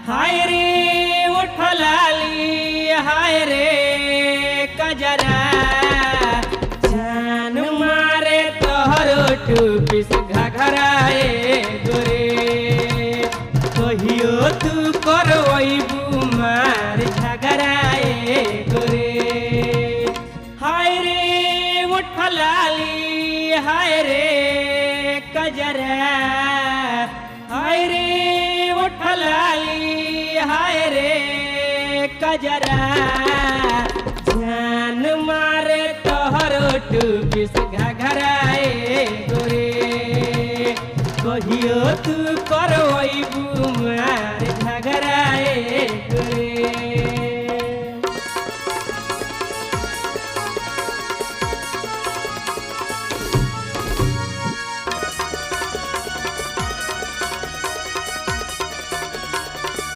हाय रे उठलाली हाय रे कजरा जान मारे तोहर टूपिस घघराए गोरे कहियो तू करवैबू मार झगड़ाए गोरे हाय रे उठलाली हाय रे कजरा हाय रे उठलाली हाय रे कजरा जान मारे तोहर टूपिस घघराए गोरे कहियो तू करवैबू मार